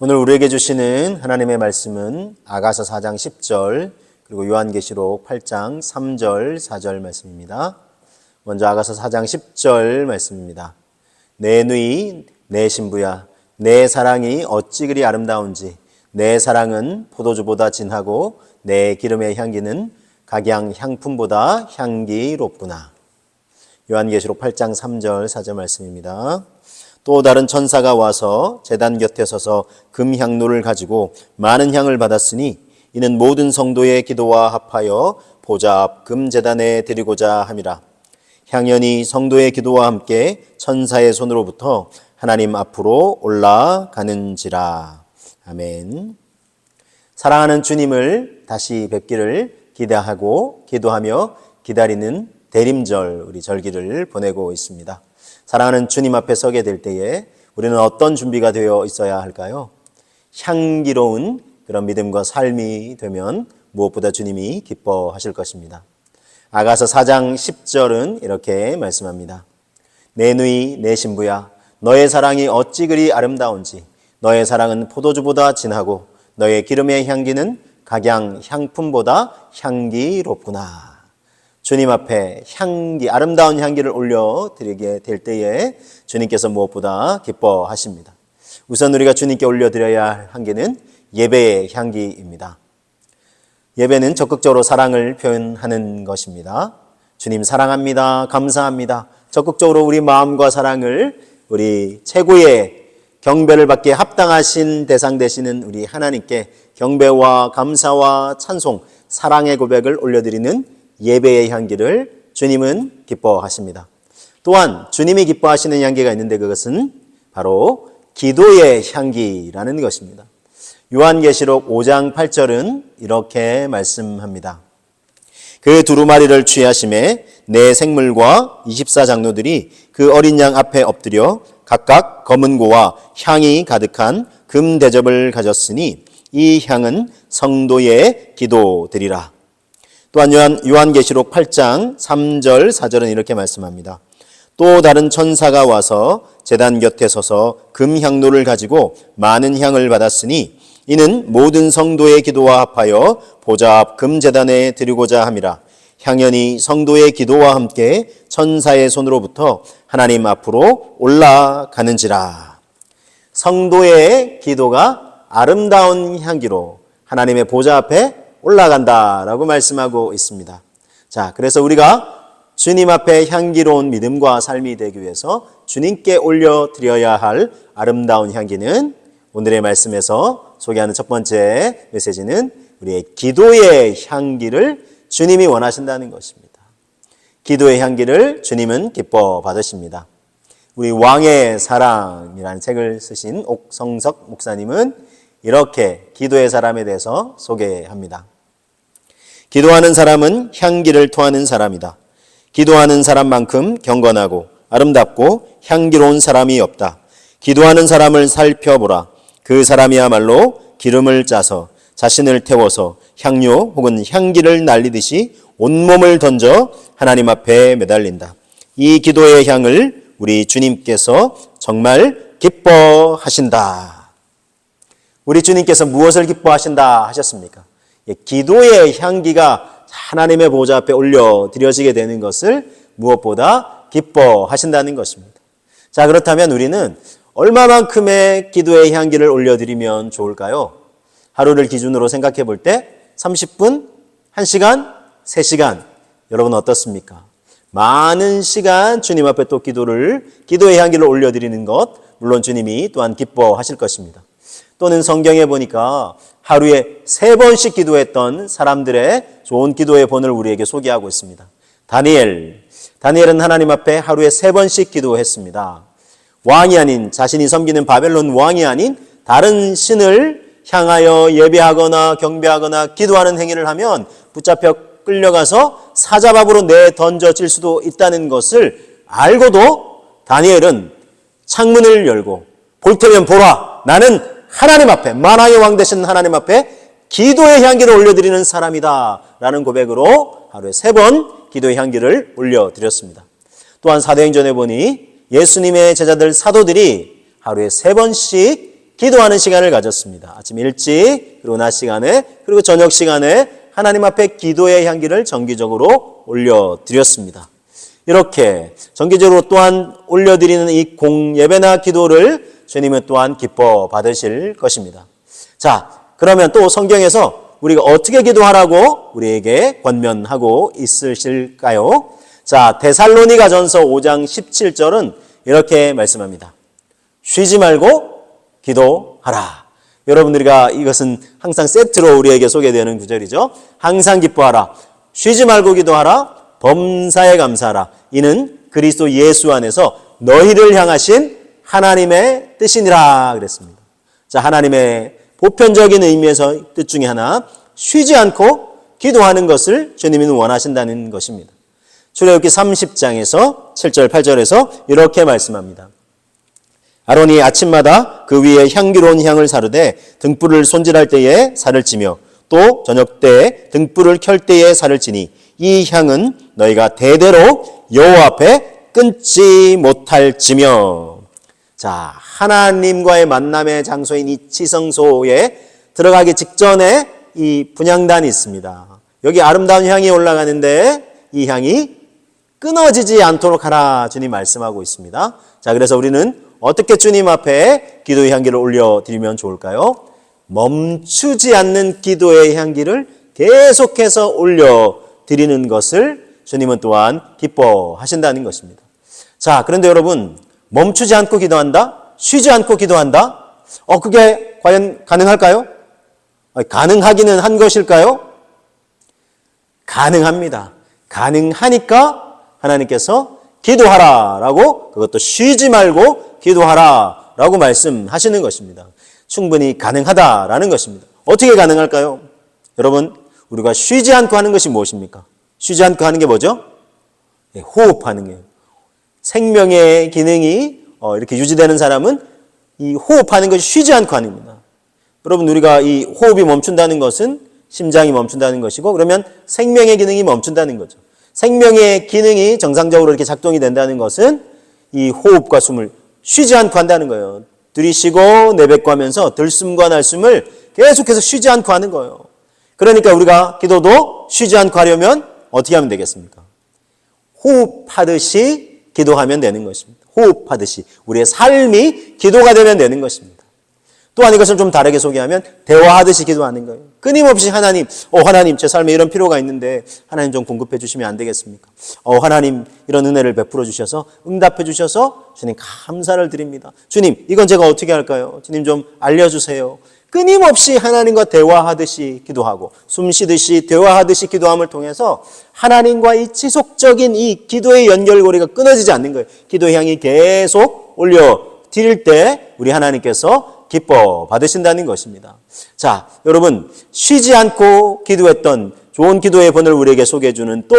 오늘 우리에게 주시는 하나님의 말씀은 아가서 4장 10절 그리고 요한계시록 8장 3절 4절 말씀입니다. 먼저 아가서 4장 10절 말씀입니다. 내 누이 내 신부야 내 사랑이 어찌 그리 아름다운지 내 사랑은 포도주보다 진하고 내 기름의 향기는 각양 향품보다 향기롭구나. 요한계시록 8장 3절 4절 말씀입니다. 또 다른 천사가 와서 제단 곁에 서서 금향로를 가지고 많은 향을 받았으니 이는 모든 성도의 기도와 합하여 보좌 앞 금제단에 드리고자 함이라. 향연이 성도의 기도와 함께 천사의 손으로부터 하나님 앞으로 올라가는지라. 아멘. 사랑하는 주님을 다시 뵙기를 기대하고 기도하며 기다리는 대림절 우리 절기를 보내고 있습니다. 사랑하는 주님 앞에 서게 될 때에 우리는 어떤 준비가 되어 있어야 할까요? 향기로운 그런 믿음과 삶이 되면 무엇보다 주님이 기뻐하실 것입니다. 아가서 4장 10절은 이렇게 말씀합니다. 내 누이 내 신부야 너의 사랑이 어찌 그리 아름다운지 너의 사랑은 포도주보다 진하고 너의 기름의 향기는 각양 향품보다 향기롭구나. 주님 앞에 향기, 아름다운 향기를 올려드리게 될 때에 주님께서 무엇보다 기뻐하십니다. 우선 우리가 주님께 올려드려야 할 향기는 예배의 향기입니다. 예배는 적극적으로 사랑을 표현하는 것입니다. 주님 사랑합니다. 감사합니다. 적극적으로 우리 마음과 사랑을 우리 최고의 경배를 받기에 합당하신 대상 되시는 우리 하나님께 경배와 감사와 찬송, 사랑의 고백을 올려드리는 예배의 향기를 주님은 기뻐하십니다. 또한 주님이 기뻐하시는 향기가 있는데 그것은 바로 기도의 향기라는 것입니다. 요한계시록 5장 8절은 이렇게 말씀합니다. 그 두루마리를 취하심에 내 생물과 24장로들이 그 어린 양 앞에 엎드려 각각 검은 고와 향이 가득한 금 대접을 가졌으니 이 향은 성도의 기도들이라. 또한 요한계시록 8장 3절 4절은 이렇게 말씀합니다. 또 다른 천사가 와서 제단 곁에 서서 금향로를 가지고 많은 향을 받았으니 이는 모든 성도의 기도와 합하여 보좌 앞 금제단에 드리고자 함이라. 향연이 성도의 기도와 함께 천사의 손으로부터 하나님 앞으로 올라가는지라. 성도의 기도가 아름다운 향기로 하나님의 보좌 앞에 올라간다라고 말씀하고 있습니다. 자, 그래서 우리가 주님 앞에 향기로운 믿음과 삶이 되기 위해서 주님께 올려드려야 할 아름다운 향기는 오늘의 말씀에서 소개하는 첫 번째 메시지는 우리의 기도의 향기를 주님이 원하신다는 것입니다. 기도의 향기를 주님은 기뻐 받으십니다. 우리 왕의 사랑이라는 책을 쓰신 옥성석 목사님은 이렇게 기도의 사람에 대해서 소개합니다. 기도하는 사람은 향기를 토하는 사람이다. 기도하는 사람만큼 경건하고 아름답고 향기로운 사람이 없다. 기도하는 사람을 살펴보라. 그 사람이야말로 기름을 짜서 자신을 태워서 향료 혹은 향기를 날리듯이 온몸을 던져 하나님 앞에 매달린다. 이 기도의 향을 우리 주님께서 정말 기뻐하신다. 우리 주님께서 무엇을 기뻐하신다 하셨습니까? 기도의 향기가 하나님의 보좌 앞에 올려드려지게 되는 것을 무엇보다 기뻐하신다는 것입니다. 자, 그렇다면 우리는 얼마만큼의 기도의 향기를 올려드리면 좋을까요? 하루를 기준으로 생각해 볼 때 30분, 1시간, 3시간 여러분 어떻습니까? 많은 시간 주님 앞에 또 기도의 향기를 올려드리는 것 물론 주님이 또한 기뻐하실 것입니다. 또는 성경에 보니까 하루에 3번씩 기도했던 사람들의 좋은 기도의 본을 우리에게 소개하고 있습니다. 다니엘은 하나님 앞에 하루에 3번씩 기도했습니다. 왕이 아닌 자신이 섬기는 바벨론 왕이 아닌 다른 신을 향하여 예배하거나 경배하거나 기도하는 행위를 하면 붙잡혀 끌려가서 사자밥으로 내던져질 수도 있다는 것을 알고도 다니엘은 창문을 열고 볼 테면 보라. 나는 하나님 앞에 만왕의 왕 되신 하나님 앞에 기도의 향기를 올려드리는 사람이다 라는 고백으로 하루에 3번 기도의 향기를 올려드렸습니다. 또한 사도행전에 보니 예수님의 제자들 사도들이 하루에 3번씩 기도하는 시간을 가졌습니다. 아침 일찍, 그리고 낮 시간에, 그리고 저녁 시간에 하나님 앞에 기도의 향기를 정기적으로 올려드렸습니다. 이렇게 정기적으로 또한 올려드리는 이 공예배나 기도를 주님은 또한 기뻐 받으실 것입니다. 자, 그러면 또 성경에서 우리가 어떻게 기도하라고 우리에게 권면하고 있으실까요? 자, 데살로니가전서 5장 17절은 이렇게 말씀합니다. 쉬지 말고 기도하라. 여러분, 우리가 이것은 항상 세트로 우리에게 소개되는 구절이죠. 항상 기뻐하라. 쉬지 말고 기도하라. 범사에 감사하라. 이는 그리스도 예수 안에서 너희를 향하신 하나님의 뜻이니라 그랬습니다. 자, 하나님의 보편적인 의미에서 뜻 중에 하나, 쉬지 않고 기도하는 것을 주님은 원하신다는 것입니다. 출애굽기 30장에서 7절 8절에서 이렇게 말씀합니다. 아론이 아침마다 그 위에 향기로운 향을 사르되 등불을 손질할 때에 살을 찌며 또 저녁 때에 등불을 켤 때에 살을 찌니 이 향은 너희가 대대로 여호와 앞에 끊지 못할지며. 자, 하나님과의 만남의 장소인 이 지성소에 들어가기 직전에 이 분향단이 있습니다. 여기 아름다운 향이 올라가는데 이 향이 끊어지지 않도록 하라 주님 말씀하고 있습니다. 자, 그래서 우리는 어떻게 주님 앞에 기도의 향기를 올려드리면 좋을까요? 멈추지 않는 기도의 향기를 계속해서 올려드리는 것을 주님은 또한 기뻐하신다는 것입니다. 자, 그런데 여러분, 멈추지 않고 기도한다? 쉬지 않고 기도한다? 그게 과연 가능할까요? 가능하기는 한 것일까요? 가능합니다. 가능하니까 하나님께서 기도하라라고, 그것도 쉬지 말고 기도하라라고 말씀하시는 것입니다. 충분히 가능하다라는 것입니다. 어떻게 가능할까요? 여러분, 우리가 쉬지 않고 하는 것이 무엇입니까? 쉬지 않고 하는 게 뭐죠? 호흡하는 거예요. 생명의 기능이 이렇게 유지되는 사람은 이 호흡하는 것이 쉬지 않고 하는 겁니다. 여러분, 우리가 이 호흡이 멈춘다는 것은 심장이 멈춘다는 것이고, 그러면 생명의 기능이 멈춘다는 거죠. 생명의 기능이 정상적으로 이렇게 작동이 된다는 것은 이 호흡과 숨을 쉬지 않고 한다는 거예요. 들이쉬고 내뱉고 하면서 들숨과 날숨을 계속해서 쉬지 않고 하는 거예요. 그러니까 우리가 기도도 쉬지 않고 하려면 어떻게 하면 되겠습니까? 호흡하듯이 기도하면 되는 것입니다. 호흡하듯이 우리의 삶이 기도가 되면 되는 것입니다. 또한 이것을 좀 다르게 소개하면 대화하듯이 기도하는 거예요. 끊임없이 하나님, 하나님 제 삶에 이런 필요가 있는데 하나님 좀 공급해 주시면 안 되겠습니까? 하나님 이런 은혜를 베풀어 주셔서 응답해 주셔서 주님 감사를 드립니다. 주님, 이건 제가 어떻게 할까요? 주님 좀 알려주세요. 끊임없이 하나님과 대화하듯이 기도하고 숨 쉬듯이 대화하듯이 기도함을 통해서 하나님과 이 지속적인 이 기도의 연결고리가 끊어지지 않는 거예요. 기도의 향이 계속 올려드릴 때 우리 하나님께서 기뻐 받으신다는 것입니다. 자, 여러분, 쉬지 않고 기도했던 좋은 기도의 본을 우리에게 소개해 주는 또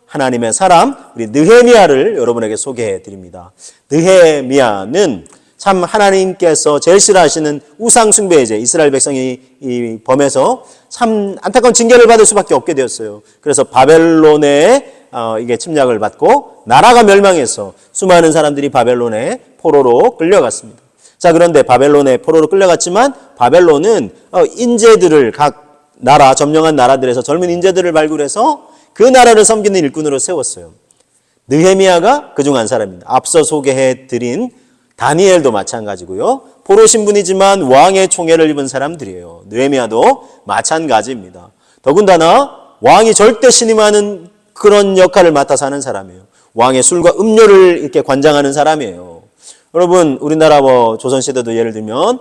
하나님의 사람, 우리 느헤미야를 여러분에게 소개해 드립니다. 느헤미야는 참 하나님께서 제일 싫어하시는 우상 숭배이제 이스라엘 백성이 이 범해서 참 안타까운 징계를 받을 수밖에 없게 되었어요. 그래서 바벨론에 이게 침략을 받고 나라가 멸망해서 수많은 사람들이 바벨론에 포로로 끌려갔습니다. 자, 그런데 바벨론에 포로로 끌려갔지만 바벨론은 인재들을 각 나라, 점령한 나라들에서 젊은 인재들을 발굴해서 그 나라를 섬기는 일꾼으로 세웠어요. 느헤미야가 그중 한 사람입니다. 앞서 소개해드린 다니엘도 마찬가지고요. 포로 신분이지만 왕의 총애를 입은 사람들이에요. 느헤미야도 마찬가지입니다. 더군다나 왕이 절대 신임하는 그런 역할을 맡아서 하는 사람이에요. 왕의 술과 음료를 이렇게 관장하는 사람이에요. 여러분, 우리나라 조선시대도 예를 들면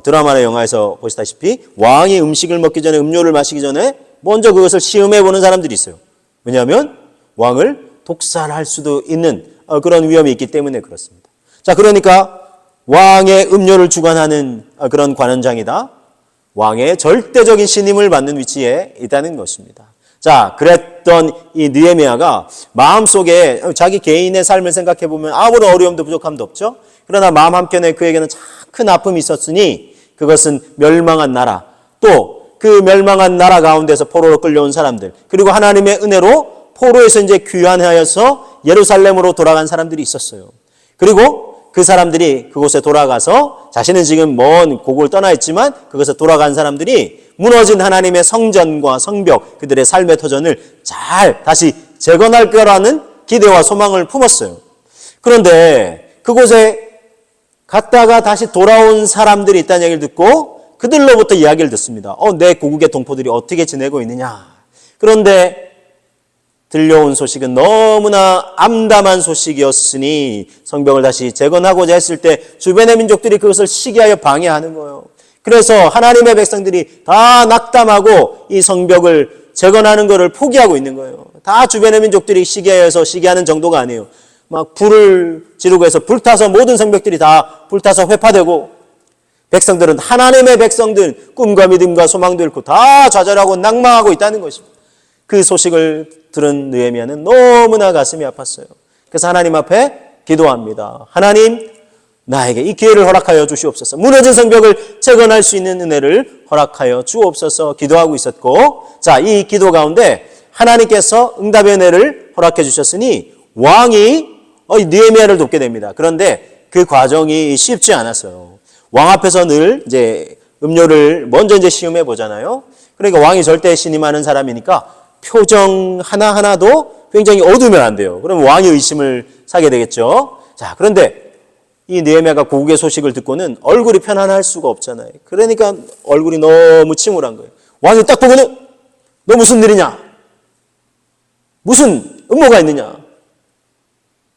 드라마나 영화에서 보시다시피 왕이 음식을 먹기 전에 음료를 마시기 전에 먼저 그것을 시음해 보는 사람들이 있어요. 왜냐하면 왕을 독살할 수도 있는 그런 위험이 있기 때문에 그렇습니다. 자, 그러니까 왕의 음료를 주관하는 그런 관원장이다. 왕의 절대적인 신임을 받는 위치에 있다는 것입니다. 자, 그랬던 이 느헤미야가 마음속에 자기 개인의 삶을 생각해 보면 아무런 어려움도 부족함도 없죠. 그러나 마음 한켠에 그에게는 큰 아픔이 있었으니 그것은 멸망한 나라, 또 그 멸망한 나라 가운데서 포로로 끌려온 사람들, 그리고 하나님의 은혜로 포로에서 이제 귀환하여서 예루살렘으로 돌아간 사람들이 있었어요. 그리고 그 사람들이 그곳에 돌아가서 자신은 지금 먼 고국을 떠나 있지만 그것에 돌아간 사람들이 무너진 하나님의 성전과 성벽, 그들의 삶의 터전을 잘 다시 재건할 거라는 기대와 소망을 품었어요. 그런데 그곳에 갔다가 다시 돌아온 사람들이 있다는 얘기를 듣고 그들로부터 이야기를 듣습니다. 내 고국의 동포들이 어떻게 지내고 있느냐. 그런데 들려온 소식은 너무나 암담한 소식이었으니 성벽을 다시 재건하고자 했을 때 주변의 민족들이 그것을 시기하여 방해하는 거예요. 그래서 하나님의 백성들이 다 낙담하고 이 성벽을 재건하는 것을 포기하고 있는 거예요. 다 주변의 민족들이 시기하여서 시기하는 정도가 아니에요. 막 불을 지르고 해서 불타서 모든 성벽들이 다 불타서 회파되고 백성들은 하나님의 백성들 꿈과 믿음과 소망도 잃고 다 좌절하고 낙망하고 있다는 것입니다. 그 소식을 들은 느헤미야는 너무나 가슴이 아팠어요. 그래서 하나님 앞에 기도합니다. 하나님, 나에게 이 기회를 허락하여 주시옵소서. 무너진 성벽을 재건할 수 있는 은혜를 허락하여 주옵소서 기도하고 있었고, 자, 이 기도 가운데 하나님께서 응답의 은혜를 허락해 주셨으니 왕이 느헤미야를 돕게 됩니다. 그런데 그 과정이 쉽지 않았어요. 왕 앞에서 늘 이제 음료를 먼저 이제 시음해 보잖아요. 그러니까 왕이 절대 신임하는 사람이니까 표정 하나하나도 굉장히 어두우면 안 돼요. 그럼 왕이 의심을 사게 되겠죠. 자, 그런데 이 느헤미야가 고국의 소식을 듣고는 얼굴이 편안할 수가 없잖아요. 그러니까 얼굴이 너무 침울한 거예요. 왕이 딱 보고는 너 무슨 일이냐? 무슨 음모가 있느냐?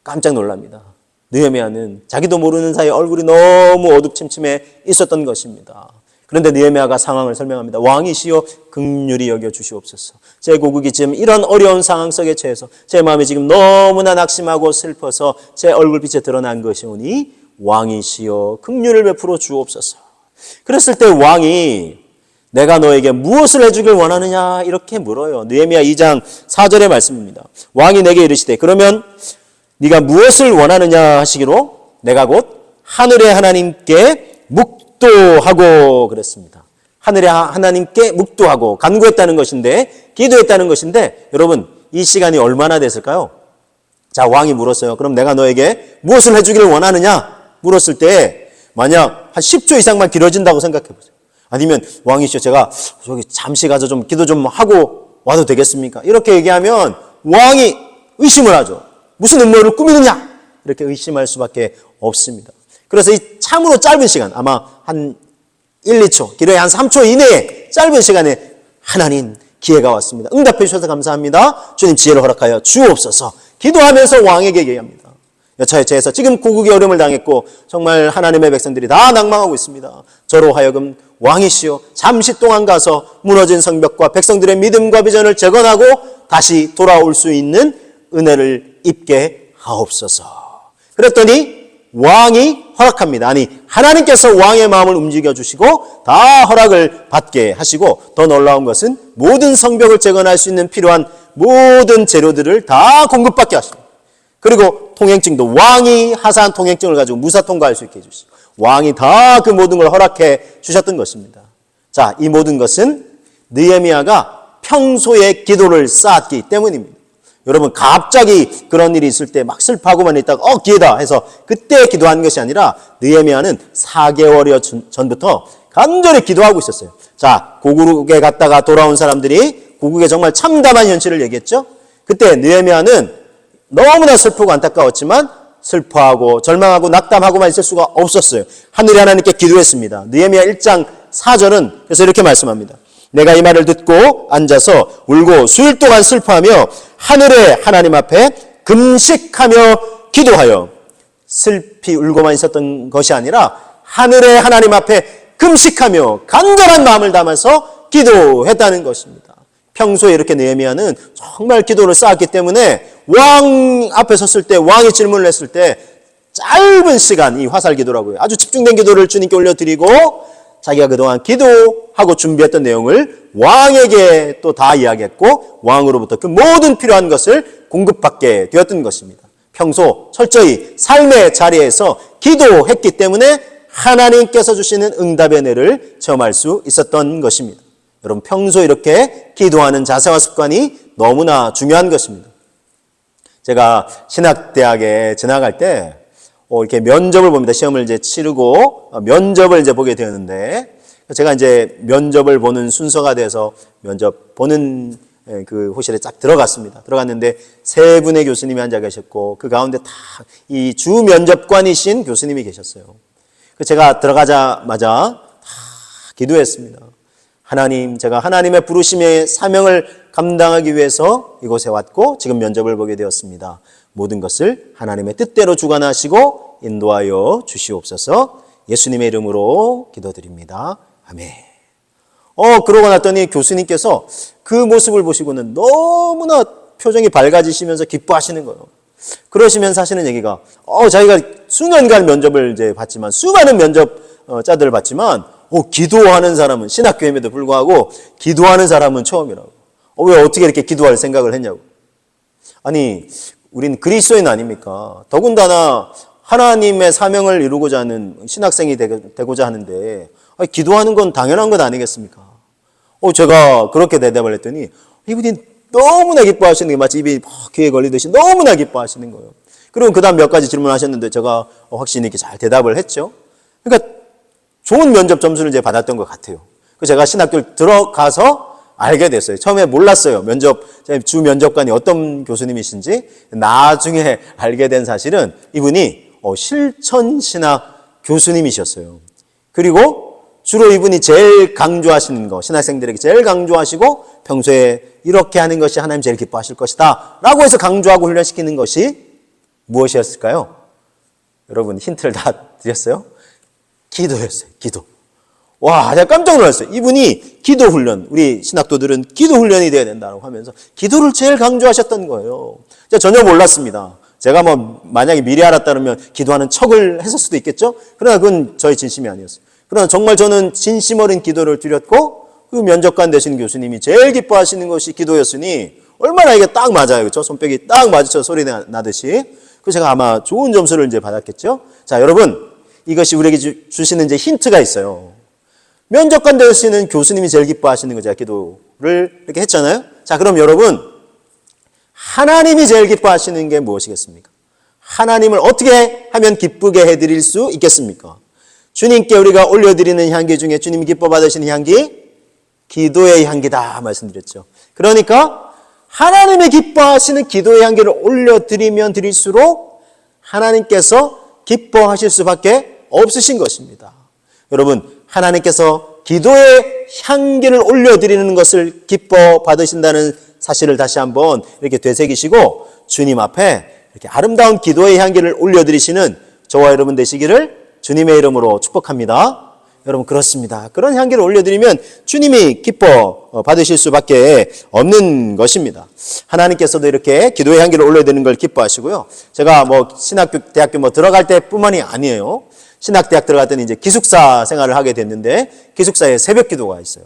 깜짝 놀랍니다. 느헤미야는 자기도 모르는 사이에 얼굴이 너무 어둡침침해 있었던 것입니다. 그런데 느헤미야가 상황을 설명합니다. 왕이시여 긍휼히 여겨 주시옵소서. 제 고국이 지금 이런 어려운 상황 속에 처해서 제 마음이 지금 너무나 낙심하고 슬퍼서 제 얼굴빛에 드러난 것이오니 왕이시여 긍휼을 베풀어 주옵소서. 그랬을 때 왕이 내가 너에게 무엇을 해주길 원하느냐 이렇게 물어요. 느헤미야 2장 4절의 말씀입니다. 왕이 내게 이르시되 그러면 네가 무엇을 원하느냐 하시기로 내가 곧 하늘의 하나님께 묵도하고 그랬습니다. 하늘의 하나님께 묵도하고 간구했다는 것인데 기도했다는 것인데 여러분 이 시간이 얼마나 됐을까요? 자, 왕이 물었어요. 그럼 내가 너에게 무엇을 해주기를 원하느냐 물었을 때 만약 한 10초 이상만 길어진다고 생각해 보세요. 아니면 왕이시여 제가 저기 잠시 가서 좀 기도 좀 하고 와도 되겠습니까? 이렇게 얘기하면 왕이 의심을 하죠. 무슨 음모를 꾸미느냐 이렇게 의심할 수밖에 없습니다. 그래서 이 참으로 짧은 시간 아마 한 1, 2초 길어야 한 3초 이내에 짧은 시간에 하나님 기회가 왔습니다. 응답해 주셔서 감사합니다. 주님 지혜를 허락하여 주옵소서. 기도하면서 왕에게 얘기합니다. 여차에 처해서 지금 고국의 어려움을 당했고 정말 하나님의 백성들이 다 낭망하고 있습니다. 저로 하여금 왕이시여 잠시 동안 가서 무너진 성벽과 백성들의 믿음과 비전을 재건하고 다시 돌아올 수 있는 은혜를 입게 하옵소서. 그랬더니 왕이 허락합니다. 아니 하나님께서 왕의 마음을 움직여 주시고 다 허락을 받게 하시고 더 놀라운 것은 모든 성벽을 재건할 수 있는 필요한 모든 재료들을 다 공급받게 하십니다. 그리고 통행증도 왕이 하사한 통행증을 가지고 무사 통과할 수 있게 해주시고 왕이 다 그 모든 걸 허락해 주셨던 것입니다. 자, 이 모든 것은 느헤미야가 평소에 기도를 쌓았기 때문입니다. 여러분 갑자기 그런 일이 있을 때 막 슬퍼하고만 있다가 기회다 해서 그때 기도한 것이 아니라 느헤미야는 4개월여 전부터 간절히 기도하고 있었어요. 자, 고국에 갔다가 돌아온 사람들이 고국에 정말 참담한 현실을 얘기했죠. 그때 느헤미야는 너무나 슬프고 안타까웠지만 슬퍼하고 절망하고 낙담하고만 있을 수가 없었어요. 하늘의 하나님께 기도했습니다. 느헤미야 1장 4절은 그래서 이렇게 말씀합니다. 내가 이 말을 듣고 앉아서 울고 수일 동안 슬퍼하며 하늘의 하나님 앞에 금식하며 기도하여 슬피 울고만 있었던 것이 아니라 하늘의 하나님 앞에 금식하며 간절한 마음을 담아서 기도했다는 것입니다. 평소에 이렇게 느헤미야는 정말 기도를 쌓았기 때문에 왕 앞에 섰을 때 왕이 질문을 했을 때 짧은 시간 이 화살 기도라고요. 아주 집중된 기도를 주님께 올려드리고 자기가 그동안 기도하고 준비했던 내용을 왕에게 또 다 이야기했고 왕으로부터 그 모든 필요한 것을 공급받게 되었던 것입니다. 평소 철저히 삶의 자리에서 기도했기 때문에 하나님께서 주시는 응답의 은혜를 체험할 수 있었던 것입니다. 여러분 평소 이렇게 기도하는 자세와 습관이 너무나 중요한 것입니다. 제가 신학대학에 지나갈 때 이렇게 면접을 봅니다. 시험을 이제 치르고 면접을 이제 보게 되었는데 제가 이제 면접을 보는 순서가 돼서 면접 보는 그 호실에 쫙 들어갔습니다. 들어갔는데 세 분의 교수님이 앉아 계셨고 그 가운데 다 이 주 면접관이신 교수님이 계셨어요. 제가 들어가자마자 다 기도했습니다. 하나님, 제가 하나님의 부르심의 사명을 감당하기 위해서 이곳에 왔고 지금 면접을 보게 되었습니다. 모든 것을 하나님의 뜻대로 주관하시고 인도하여 주시옵소서. 예수님의 이름으로 기도드립니다. 아멘. 그러고 났더니 교수님께서 그 모습을 보시고는 너무나 표정이 밝아지시면서 기뻐하시는 거예요. 그러시면서 하시는 얘기가, 자기가 수년간 면접을 이제 봤지만, 수많은 면접자들을 봤지만, 기도하는 사람은, 신학교임에도 불구하고, 기도하는 사람은 처음이라고. 왜 어떻게 이렇게 기도할 생각을 했냐고. 아니, 우린 그리스도인 아닙니까? 더군다나, 하나님의 사명을 이루고자 하는 신학생이 되고자 하는데, 기도하는 건 당연한 것 아니겠습니까? 제가 그렇게 대답을 했더니, 이분이 너무나 기뻐하시는 게 마치 입이 귀에 걸리듯이 너무나 기뻐하시는 거예요. 그리고 그 다음 몇 가지 질문하셨는데 제가 확신 있게 잘 대답을 했죠. 그러니까 좋은 면접 점수를 이제 받았던 것 같아요. 제가 신학교를 들어가서 알게 됐어요. 처음에 몰랐어요. 주 면접관이 어떤 교수님이신지. 나중에 알게 된 사실은 이분이 실천신학 교수님이셨어요. 그리고 주로 이분이 제일 강조하시는 거, 신학생들에게 제일 강조하시고 평소에 이렇게 하는 것이 하나님 제일 기뻐하실 것이다 라고 해서 강조하고 훈련시키는 것이 무엇이었을까요? 여러분 힌트를 다 드렸어요? 기도였어요. 기도. 와, 제가 깜짝 놀랐어요. 이분이 기도 훈련, 우리 신학도들은 기도 훈련이 돼야 된다고 하면서 기도를 제일 강조하셨던 거예요. 제가 전혀 몰랐습니다. 제가 만약에 미리 알았다면 기도하는 척을 했을 수도 있겠죠? 그러나 그건 저의 진심이 아니었어요. 그러나 정말 저는 진심 어린 기도를 드렸고 그 면접관 되시는 교수님이 제일 기뻐하시는 것이 기도였으니 얼마나 이게 딱 맞아요. 그렇죠? 손뼉이 딱 마주쳐 소리 나듯이. 그래서 제가 아마 좋은 점수를 이제 받았겠죠? 자, 여러분, 이것이 우리에게 주시는 이제 힌트가 있어요. 면접관 되시는 교수님이 제일 기뻐하시는 거 제가 기도를 이렇게 했잖아요. 자, 그럼 여러분, 하나님이 제일 기뻐하시는 게 무엇이겠습니까? 하나님을 어떻게 하면 기쁘게 해드릴 수 있겠습니까? 주님께 우리가 올려드리는 향기 중에 주님이 기뻐 받으시는 향기, 기도의 향기다 말씀드렸죠. 그러니까 하나님이 기뻐하시는 기도의 향기를 올려드리면 드릴수록 하나님께서 기뻐하실 수밖에 없으신 것입니다. 여러분, 하나님께서 기도의 향기를 올려드리는 것을 기뻐 받으신다는 사실을 다시 한번 이렇게 되새기시고 주님 앞에 이렇게 아름다운 기도의 향기를 올려드리시는 저와 여러분 되시기를 주님의 이름으로 축복합니다. 여러분 그렇습니다. 그런 향기를 올려드리면 주님이 기뻐 받으실 수밖에 없는 것입니다. 하나님께서도 이렇게 기도의 향기를 올려드리는 걸 기뻐하시고요. 제가 신학교, 대학교 들어갈 때뿐만이 아니에요. 신학대학 들어갔더니 이제 기숙사 생활을 하게 됐는데 기숙사에 새벽 기도가 있어요.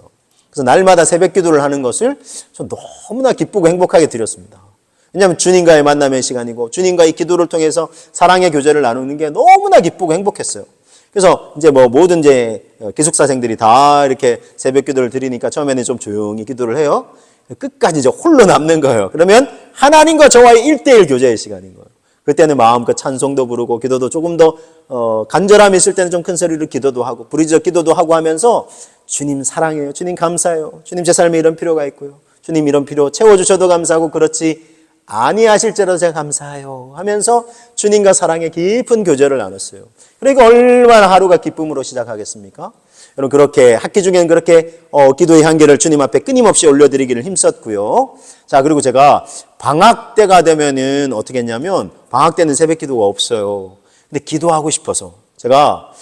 그래서 날마다 새벽 기도를 하는 것을 전 너무나 기쁘고 행복하게 드렸습니다. 왜냐하면 주님과의 만남의 시간이고 주님과의 기도를 통해서 사랑의 교제를 나누는 게 너무나 기쁘고 행복했어요. 그래서 이제 모든 이제 기숙사생들이 다 이렇게 새벽 기도를 드리니까 처음에는 좀 조용히 기도를 해요. 끝까지 이제 홀로 남는 거예요. 그러면 하나님과 저와의 1:1 교제의 시간인 거예요. 그때는 마음껏 찬송도 부르고 기도도 조금 더 간절함이 있을 때는 좀 큰 소리로 기도도 하고 부르짖어 기도도 하고 하면서 주님 사랑해요. 주님 감사해요. 주님 제 삶에 이런 필요가 있고요. 주님 이런 필요 채워주셔도 감사하고 그렇지 아니하실지라도 제가 감사해요 하면서 주님과 사랑의 깊은 교제를 나눴어요. 그러니까 얼마나 하루가 기쁨으로 시작하겠습니까? 여러분 그렇게 학기 중에는 그렇게 기도의 향기를 주님 앞에 끊임없이 올려드리기를 힘썼고요. 자, 그리고 제가 방학 때가 되면은 어떻게 했냐면 방학 때는 새벽 기도가 없어요. 근데 기도하고 싶어서 제가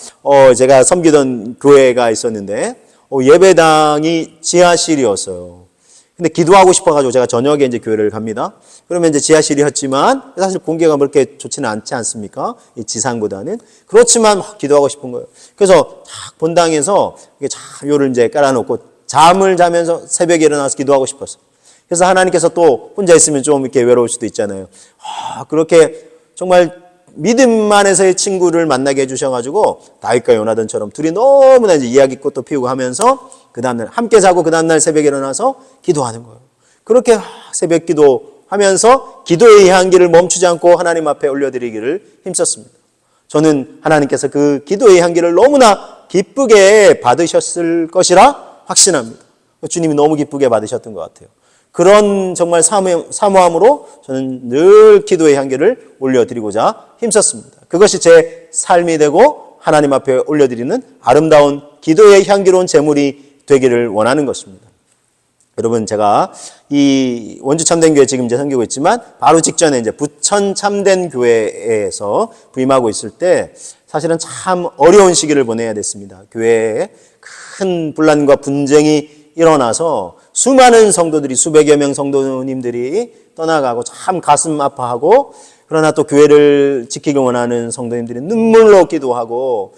섬기던 교회가 있었는데 예배당이 지하실이었어요. 근데 기도하고 싶어가지고 제가 저녁에 이제 교회를 갑니다. 그러면 이제 지하실이었지만 사실 공기가 그렇게 좋지는 않지 않습니까? 이 지상보다는. 그렇지만 기도하고 싶은 거예요. 그래서 딱 본당에서 자료를 이제 깔아놓고 잠을 자면서 새벽에 일어나서 기도하고 싶었어. 그래서 하나님께서 또 혼자 있으면 좀 이렇게 외로울 수도 있잖아요. 그렇게 정말 믿음 안에서의 친구를 만나게 해주셔가지고 다윗과 요나단처럼 둘이 너무나 이제 이야기꽃도 피우고 하면서 그 다음날 함께 자고 그 다음날 새벽에 일어나서 기도하는 거예요. 그렇게 새벽 기도하면서 기도의 향기를 멈추지 않고 하나님 앞에 올려드리기를 힘썼습니다. 저는 하나님께서 그 기도의 향기를 너무나 기쁘게 받으셨을 것이라 확신합니다. 주님이 너무 기쁘게 받으셨던 것 같아요. 그런 정말 사모함으로 저는 늘 기도의 향기를 올려드리고자 힘썼습니다. 그것이 제 삶이 되고 하나님 앞에 올려드리는 아름다운 기도의 향기로운 제물이 되기를 원하는 것입니다. 여러분, 제가 이 원주 참된 교회 지금 이제 섬기고 있지만 바로 직전에 이제 부천 참된 교회에서 부임하고 있을 때 사실은 참 어려운 시기를 보내야 됐습니다. 교회에 큰 분란과 분쟁이 일어나서 수많은 성도들이, 수백여 명 성도님들이 떠나가고 참 가슴 아파하고, 그러나 또 교회를 지키길 원하는 성도님들이 눈물로 기도하고,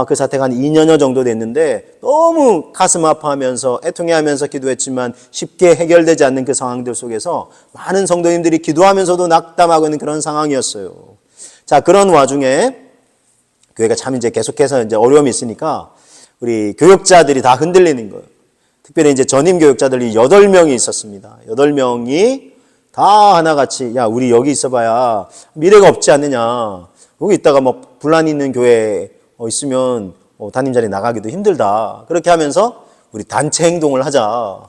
그 사태가 한 2년여 정도 됐는데 너무 가슴 아파하면서 애통해하면서 기도했지만 쉽게 해결되지 않는 그 상황들 속에서 많은 성도님들이 기도하면서도 낙담하고 있는 그런 상황이었어요. 자, 그런 와중에 교회가 참 이제 계속해서 이제 어려움이 있으니까 우리 교육자들이 다 흔들리는 거예요. 특별히 이제 전임 교육자들이 8명이 있었습니다. 8명이 다 하나같이, 야, 우리 여기 있어봐야 미래가 없지 않느냐. 여기 있다가 뭐 분란이 있는 교회에 있으면 담임 자리 나가기도 힘들다. 그렇게 하면서 우리 단체 행동을 하자.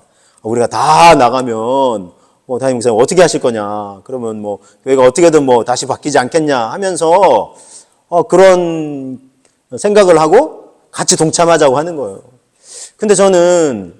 우리가 다 나가면 담임 목사님 어떻게 하실 거냐. 그러면 뭐 교회가 어떻게든 뭐 다시 바뀌지 않겠냐 하면서 그런 생각을 하고 같이 동참하자고 하는 거예요. 근데 저는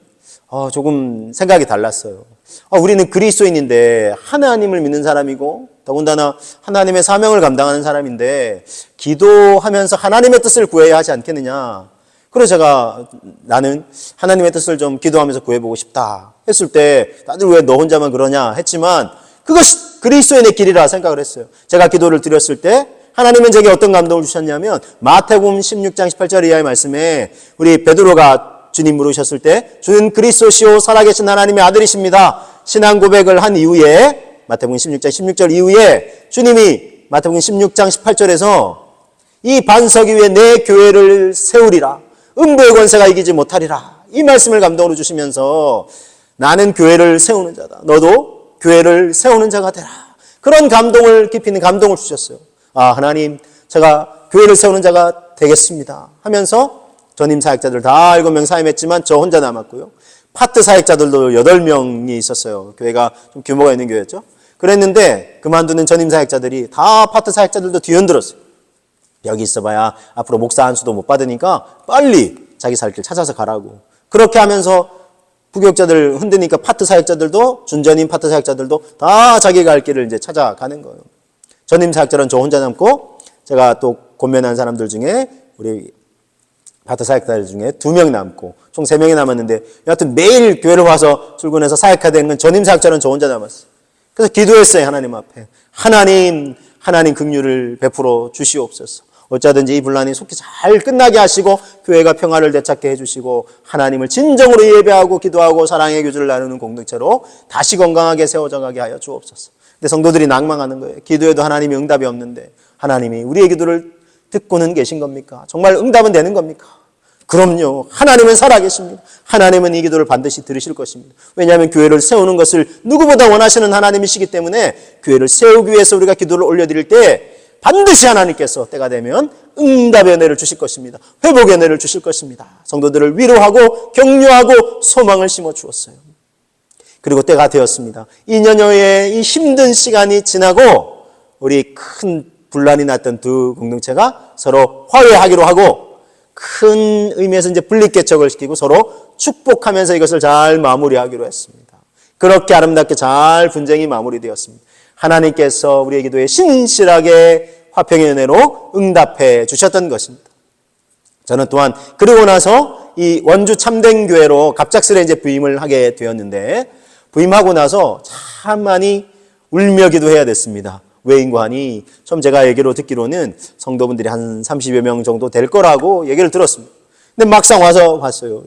조금 생각이 달랐어요. 우리는 그리스도인인데 하나님을 믿는 사람이고 더군다나 하나님의 사명을 감당하는 사람인데 기도하면서 하나님의 뜻을 구해야 하지 않겠느냐. 그래서 나는 하나님의 뜻을 좀 기도하면서 구해보고 싶다 했을 때 다들 왜 너 혼자만 그러냐 했지만 그것이 그리스도인의 길이라 생각을 했어요. 제가 기도를 드렸을 때 하나님은 제게 어떤 감동을 주셨냐면 마태복음 16장 18절 이하의 말씀에 우리 베드로가 주님 물으셨을 때 주는 그리스도시요 살아계신 하나님의 아들이십니다. 신앙 고백을 한 이후에 마태복음 16장 16절 이후에 주님이 마태복음 16장 18절에서 이 반석 위에 내 교회를 세우리라. 음부의 권세가 이기지 못하리라. 이 말씀을 감동으로 주시면서 나는 교회를 세우는 자다. 너도 교회를 세우는 자가 되라. 그런 감동을 깊이 있는 감동을 주셨어요. 하나님, 제가 교회를 세우는 자가 되겠습니다 하면서 전임 사역자들 다 7명 사임했지만 저 혼자 남았고요. 파트 사역자들도 8명이 있었어요. 교회가 좀 규모가 있는 교회였죠. 그랬는데 그만두는 전임 사역자들이 다 파트 사역자들도 뒤흔들었어요. 여기 있어봐야 앞으로 목사 한 수도 못 받으니까 빨리 자기 살 길 찾아서 가라고. 그렇게 하면서 부교육자들 흔드니까 파트 사역자들도, 준전임 파트 사역자들도 다 자기가 갈 길을 이제 찾아가는 거예요. 전임 사역자는 저 혼자 남고, 제가 또 권면한 사람들 중에 우리 파트 사역자들 중에 2명 남고 총 3명이 남았는데 여하튼 매일 교회를 와서 출근해서 사역해야 되는 건 전임 사역자는 저 혼자 남았어요. 그래서 기도했어요. 하나님 앞에. 하나님 긍휼을 베풀어 주시옵소서. 어쩌든지 이 분란이 속히 잘 끝나게 하시고 교회가 평화를 되찾게 해주시고 하나님을 진정으로 예배하고 기도하고 사랑의 교주를 나누는 공동체로 다시 건강하게 세워져 가게 하여 주옵소서. 근데 성도들이 낭망하는 거예요. 기도해도 하나님이 응답이 없는데 하나님이 우리의 기도를 듣고는 계신 겁니까? 정말 응답은 되는 겁니까? 그럼요. 하나님은 살아계십니다. 하나님은 이 기도를 반드시 들으실 것입니다. 왜냐하면 교회를 세우는 것을 누구보다 원하시는 하나님이시기 때문에 교회를 세우기 위해서 우리가 기도를 올려드릴 때 반드시 하나님께서 때가 되면 응답의 은혜를 주실 것입니다. 회복의 은혜를 주실 것입니다. 성도들을 위로하고 격려하고 소망을 심어 주었어요. 그리고 때가 되었습니다. 2년여의 이 힘든 시간이 지나고 우리 큰 분란이 났던 두 공동체가 서로 화해하기로 하고 큰 의미에서 이제 분립개척을 시키고 서로 축복하면서 이것을 잘 마무리하기로 했습니다. 그렇게 아름답게 잘 분쟁이 마무리되었습니다. 하나님께서 우리의 기도에 신실하게 화평의 은혜로 응답해 주셨던 것입니다. 저는 또한 그러고 나서 이 원주 참된 교회로 갑작스레 이제 부임을 하게 되었는데 부임하고 나서 참 많이 울며 기도해야 됐습니다. 왜인고 하니 처음 제가 얘기로 듣기로는 성도분들이 한 30여 명 정도 될 거라고 얘기를 들었습니다. 근데 막상 와서 봤어요.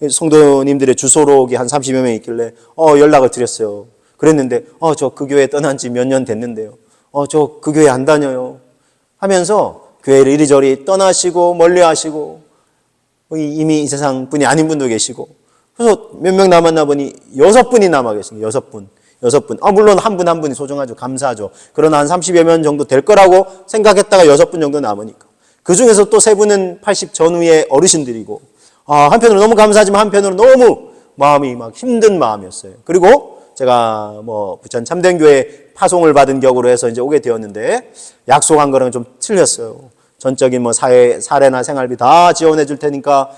성도님들의 주소록이 한 30여 명 있길래 연락을 드렸어요. 그랬는데 저 그 교회 떠난 지 몇 년 됐는데요. 저 그 교회 안 다녀요. 하면서 교회를 이리저리 떠나시고 멀리 하시고 이미 이 세상 분이 아닌 분도 계시고 그래서 몇 명 남았나 보니 6분이 남아 계십니다. 6분. 물론 한 분 한 분이 소중하죠. 감사하죠. 그러나 한 30여 명 정도 될 거라고 생각했다가 6분 정도 남으니까. 그 중에서 또 세 분은 80 전후의 어르신들이고, 한편으로 너무 감사하지만 한편으로 너무 마음이 막 힘든 마음이었어요. 그리고 제가 부천 참된교회 파송을 받은 격으로 해서 이제 오게 되었는데, 약속한 거랑 좀 틀렸어요. 전적인 사례나 생활비 다 지원해 줄 테니까,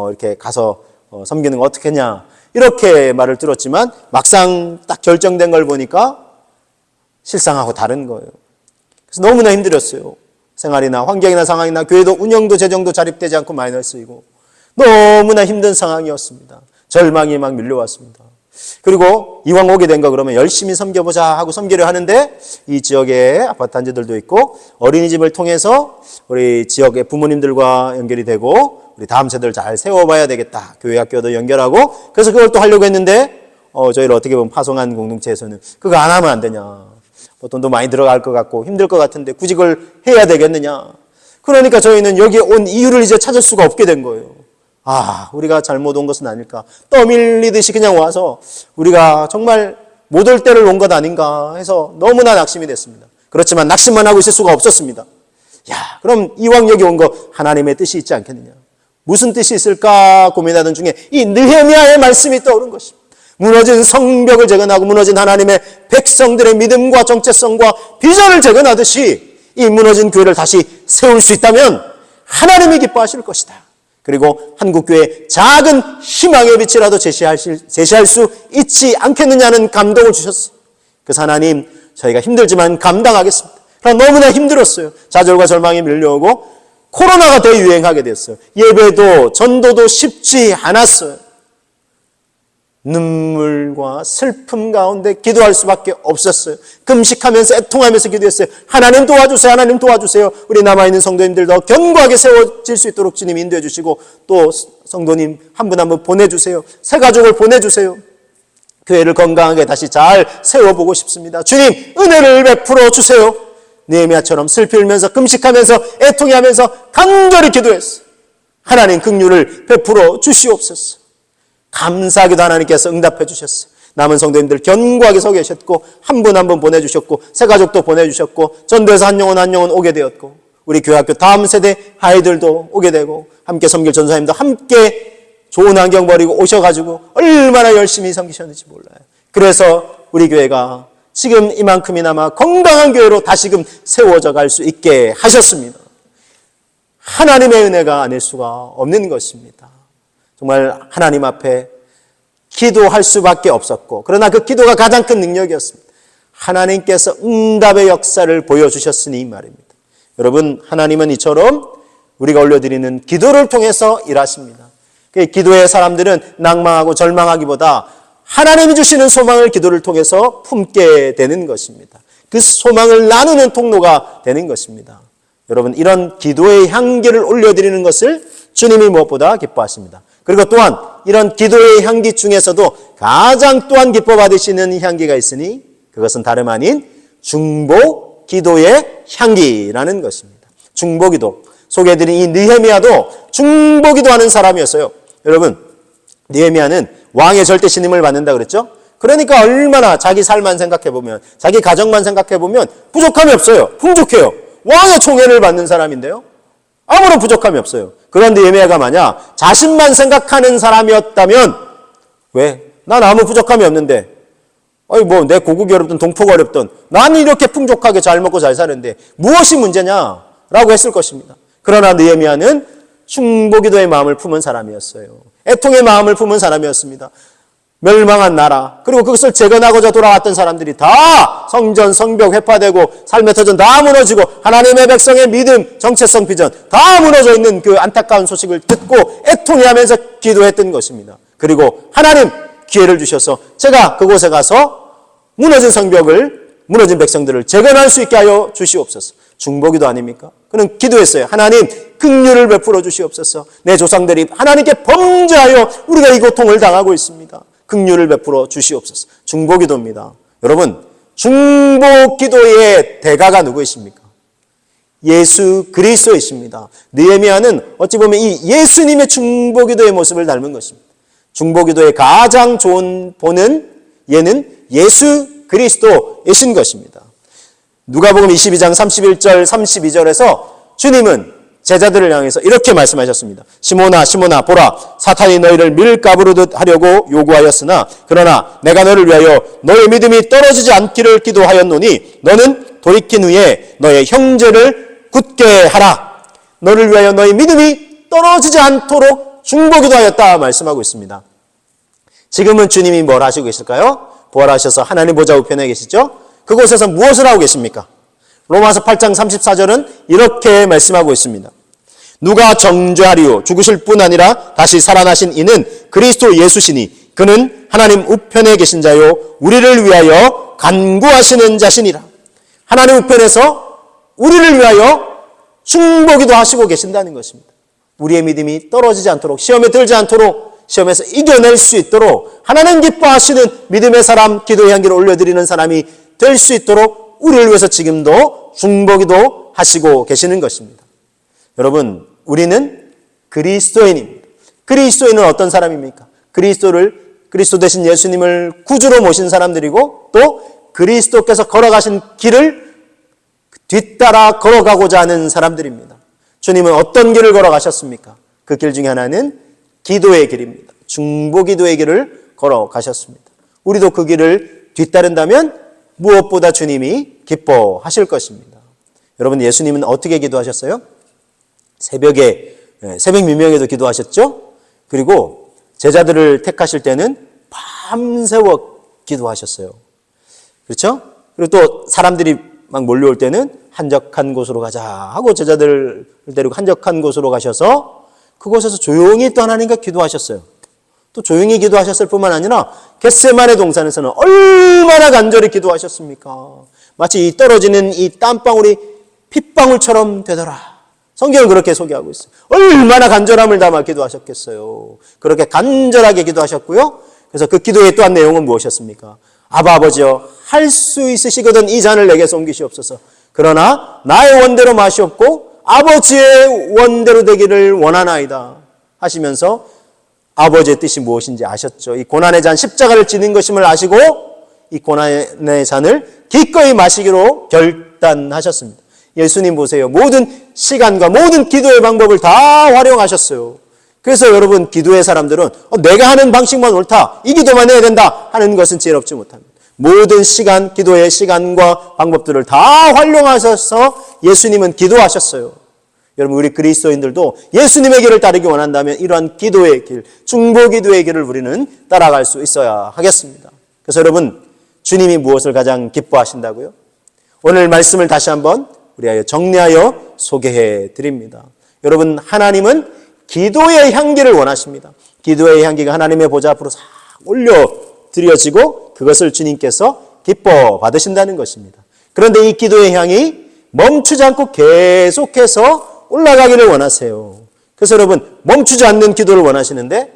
이렇게 가서 섬기는 거 어떻게 했냐. 이렇게 말을 들었지만, 막상 딱 결정된 걸 보니까 실상하고 다른 거예요. 그래서 너무나 힘들었어요. 생활이나 환경이나 상황이나 교회도 운영도 재정도 자립되지 않고 마이너스 쓰이고 너무나 힘든 상황이었습니다. 절망이 막 밀려왔습니다. 그리고 이왕 오게 된 거 그러면 열심히 섬겨보자 하고 섬기려 하는데, 이 지역에 아파트 단지들도 있고 어린이집을 통해서 우리 지역의 부모님들과 연결이 되고 우리 다음 세대를 잘 세워봐야 되겠다. 교회 학교도 연결하고, 그래서 그걸 또 하려고 했는데 저희를 어떻게 보면 파송한 공동체에서는 그거 안 하면 안 되냐. 돈도 많이 들어갈 것 같고 힘들 것 같은데 굳이 그걸 해야 되겠느냐. 그러니까 저희는 여기에 온 이유를 이제 찾을 수가 없게 된 거예요. 우리가 잘못 온 것은 아닐까. 떠밀리듯이 그냥 와서 우리가 정말 못 올 때를 온 것 아닌가 해서 너무나 낙심이 됐습니다. 그렇지만 낙심만 하고 있을 수가 없었습니다. 그럼 이왕 여기 온 거 하나님의 뜻이 있지 않겠느냐. 무슨 뜻이 있을까 고민하던 중에 이 느헤미야의 말씀이 떠오른 것입니다. 무너진 성벽을 재건하고 무너진 하나님의 백성들의 믿음과 정체성과 비전을 재건하듯이 이 무너진 교회를 다시 세울 수 있다면 하나님이 기뻐하실 것이다. 그리고 한국교회의 작은 희망의 빛이라도 제시할 수 있지 않겠느냐는 감동을 주셨어요. 그래서 하나님, 저희가 힘들지만 감당하겠습니다. 그러나 너무나 힘들었어요. 좌절과 절망이 밀려오고 코로나가 대유행하게 됐어요. 예배도 전도도 쉽지 않았어요. 눈물과 슬픔 가운데 기도할 수밖에 없었어요. 금식하면서 애통하면서 기도했어요. 하나님 도와주세요. 하나님 도와주세요. 우리 남아있는 성도님들도 견고하게 세워질 수 있도록 주님 인도해 주시고, 또 성도님 한 분 한 분 보내주세요. 새 가족을 보내주세요. 교회를 건강하게 다시 잘 세워보고 싶습니다. 주님 은혜를 베풀어 주세요. 느헤미야처럼 슬피 울면서 금식하면서 애통해하면서 간절히 기도했어요. 하나님 긍휼을 베풀어 주시옵소서. 감사하게도 하나님께서 응답해 주셨어요. 남은 성도님들 견고하게 서 계셨고 한 분 한 분 보내주셨고 새 가족도 보내주셨고 전도에서 한 영혼 오게 되었고 우리 교회학교 다음 세대 아이들도 오게 되고 함께 섬길 전사님도 함께 좋은 환경 버리고 오셔가지고 얼마나 열심히 섬기셨는지 몰라요. 그래서 우리 교회가 지금 이만큼이나마 건강한 교회로 다시금 세워져 갈 수 있게 하셨습니다. 하나님의 은혜가 아닐 수가 없는 것입니다. 정말 하나님 앞에 기도할 수밖에 없었고, 그러나 그 기도가 가장 큰 능력이었습니다. 하나님께서 응답의 역사를 보여주셨으니 말입니다. 여러분, 하나님은 이처럼 우리가 올려드리는 기도를 통해서 일하십니다. 기도의 사람들은 낭망하고 절망하기보다 하나님이 주시는 소망을 기도를 통해서 품게 되는 것입니다. 그 소망을 나누는 통로가 되는 것입니다. 여러분, 이런 기도의 향기를 올려드리는 것을 주님이 무엇보다 기뻐하십니다. 그리고 또한 이런 기도의 향기 중에서도 가장 또한 기뻐 받으시는 향기가 있으니 그것은 다름 아닌 중보 기도의 향기라는 것입니다. 중보 기도. 소개해드린 이 느헤미야도 중보 기도하는 사람이었어요. 여러분, 느헤미야는 왕의 절대 신임을 받는다 그랬죠? 그러니까 얼마나 자기 삶만 생각해보면, 자기 가정만 생각해보면 부족함이 없어요. 풍족해요. 왕의 총애를 받는 사람인데요. 아무런 부족함이 없어요. 그런데 느헤미야가 만약 자신만 생각하는 사람이었다면, 왜? 난 아무 부족함이 없는데, 내 고국이 어렵든 동포가 어렵든 나는 이렇게 풍족하게 잘 먹고 잘 사는데 무엇이 문제냐라고 했을 것입니다. 그러나 느헤미야는 중보기도의 마음을 품은 사람이었어요. 애통의 마음을 품은 사람이었습니다. 멸망한 나라, 그리고 그것을 재건하고자 돌아왔던 사람들이 다 성전, 성벽 회파되고 삶의 터전 다 무너지고 하나님의 백성의 믿음, 정체성, 비전 다 무너져 있는 그 안타까운 소식을 듣고 애통해하면서 기도했던 것입니다. 그리고 하나님 기회를 주셔서 제가 그곳에 가서 무너진 성벽을, 무너진 백성들을 재건할 수 있게 하여 주시옵소서. 중보기도 아닙니까? 그는 기도했어요. 하나님 긍휼을 베풀어 주시옵소서. 내 조상들이 하나님께 범죄하여 우리가 이 고통을 당하고 있습니다. 긍휼을 베풀어 주시옵소서. 중보기도입니다. 여러분, 중보기도의 대가가 누구이십니까? 예수 그리스도이십니다. 느헤미야는 어찌 보면 이 예수님의 중보기도의 모습을 닮은 것입니다. 중보기도의 가장 좋은 본은 얘는 예수 그리스도이신 것입니다. 누가복음 22장 31절 32절에서 주님은 제자들을 향해서 이렇게 말씀하셨습니다. 시몬아 시몬아 보라, 사탄이 너희를 밀가부르듯 하려고 요구하였으나 그러나 내가 너를 위하여 너의 믿음이 떨어지지 않기를 기도하였노니 너는 돌이킨 후에 너의 형제를 굳게 하라. 너를 위하여 너의 믿음이 떨어지지 않도록 중보기도하였다 말씀하고 있습니다. 지금은 주님이 뭘 하시고 계실까요? 부활하셔서 하나님 보좌 우편에 계시죠? 그곳에서 무엇을 하고 계십니까? 로마서 8장 34절은 이렇게 말씀하고 있습니다. 누가 정죄하리요? 죽으실 뿐 아니라 다시 살아나신 이는 그리스도 예수시니 그는 하나님 우편에 계신 자요 우리를 위하여 간구하시는 자시니라. 하나님 우편에서 우리를 위하여 중보기도 하시고 계신다는 것입니다. 우리의 믿음이 떨어지지 않도록, 시험에 들지 않도록, 시험에서 이겨낼 수 있도록 하나님 기뻐하시는 믿음의 사람, 기도의 향기를 올려드리는 사람이 될 수 있도록 우리를 위해서 지금도 중보기도 하시고 계시는 것입니다. 여러분, 우리는 그리스도인입니다. 그리스도인은 어떤 사람입니까? 그리스도 대신 예수님을 구주로 모신 사람들이고 또 그리스도께서 걸어가신 길을 뒤따라 걸어가고자 하는 사람들입니다. 주님은 어떤 길을 걸어가셨습니까? 그 길 중에 하나는 기도의 길입니다. 중보기도의 길을 걸어가셨습니다. 우리도 그 길을 뒤따른다면 무엇보다 주님이 기뻐하실 것입니다. 여러분, 예수님은 어떻게 기도하셨어요? 새벽 민명에도 기도하셨죠? 그리고 제자들을 택하실 때는 밤새워 기도하셨어요. 그렇죠? 그리고 또 사람들이 막 몰려올 때는 한적한 곳으로 가자 하고 제자들을 데리고 한적한 곳으로 가셔서 그곳에서 조용히 또 하나님과 기도하셨어요. 또 조용히 기도하셨을 뿐만 아니라 겟세마네 동산에서는 얼마나 간절히 기도하셨습니까? 마치 이 떨어지는 이 땀방울이 핏방울처럼 되더라. 성경은 그렇게 소개하고 있어요. 얼마나 간절함을 담아 기도하셨겠어요. 그렇게 간절하게 기도하셨고요. 그래서 그 기도의 또한 내용은 무엇이었습니까? 아바 아버지여, 할 수 있으시거든 이 잔을 내게서 옮기시옵소서. 그러나 나의 원대로 마시옵고 아버지의 원대로 되기를 원하나이다 하시면서 아버지의 뜻이 무엇인지 아셨죠. 이 고난의 잔, 십자가를 지는 것임을 아시고 이 고난의 잔을 기꺼이 마시기로 결단하셨습니다. 예수님 보세요. 모든 시간과 모든 기도의 방법을 다 활용하셨어요. 그래서 여러분, 기도의 사람들은 내가 하는 방식만 옳다, 이 기도만 해야 된다 하는 것은 지혜롭지 못합니다. 모든 시간, 기도의 시간과 방법들을 다 활용하셔서 예수님은 기도하셨어요. 여러분, 우리 그리스도인들도 예수님의 길을 따르기 원한다면 이러한 기도의 길, 중보기도의 길을 우리는 따라갈 수 있어야 하겠습니다. 그래서 여러분, 주님이 무엇을 가장 기뻐하신다고요? 오늘 말씀을 다시 한번 우리하여 정리하여 소개해 드립니다. 여러분, 하나님은 기도의 향기를 원하십니다. 기도의 향기가 하나님의 보좌 앞으로 싹 올려드려지고 그것을 주님께서 기뻐 받으신다는 것입니다. 그런데 이 기도의 향이 멈추지 않고 계속해서 올라가기를 원하세요. 그래서 여러분, 멈추지 않는 기도를 원하시는데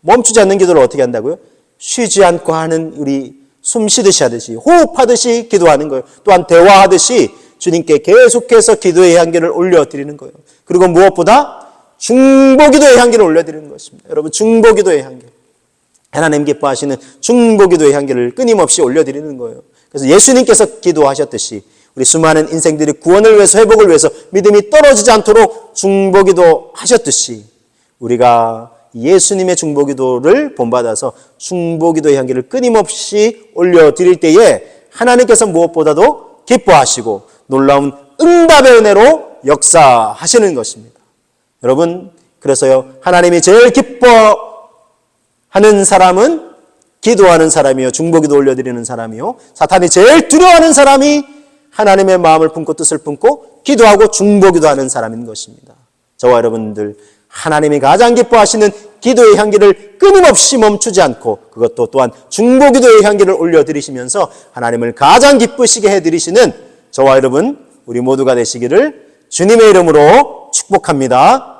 멈추지 않는 기도를 어떻게 한다고요? 쉬지 않고 하는, 우리 숨 쉬듯이 하듯이, 호흡하듯이 기도하는 거예요. 또한 대화하듯이 주님께 계속해서 기도의 향기를 올려드리는 거예요. 그리고 무엇보다 중보기도의 향기를 올려드리는 것입니다. 여러분, 중보기도의 향기, 하나님 기뻐하시는 중보기도의 향기를 끊임없이 올려드리는 거예요. 그래서 예수님께서 기도하셨듯이 우리 수많은 인생들이 구원을 위해서, 회복을 위해서 믿음이 떨어지지 않도록 중보기도 하셨듯이 우리가 예수님의 중보기도를 본받아서 중보기도의 향기를 끊임없이 올려드릴 때에 하나님께서 무엇보다도 기뻐하시고 놀라운 응답의 은혜로 역사하시는 것입니다. 여러분, 그래서요, 하나님이 제일 기뻐하는 사람은 기도하는 사람이요, 중보기도 올려드리는 사람이요, 사탄이 제일 두려워하는 사람이 하나님의 마음을 품고 뜻을 품고 기도하고 중보기도 하는 사람인 것입니다. 저와 여러분들, 하나님이 가장 기뻐하시는 기도의 향기를 끊임없이 멈추지 않고 그것도 또한 중보기도의 향기를 올려드리시면서 하나님을 가장 기쁘시게 해드리시는 저와 여러분, 우리 모두가 되시기를 주님의 이름으로 축복합니다.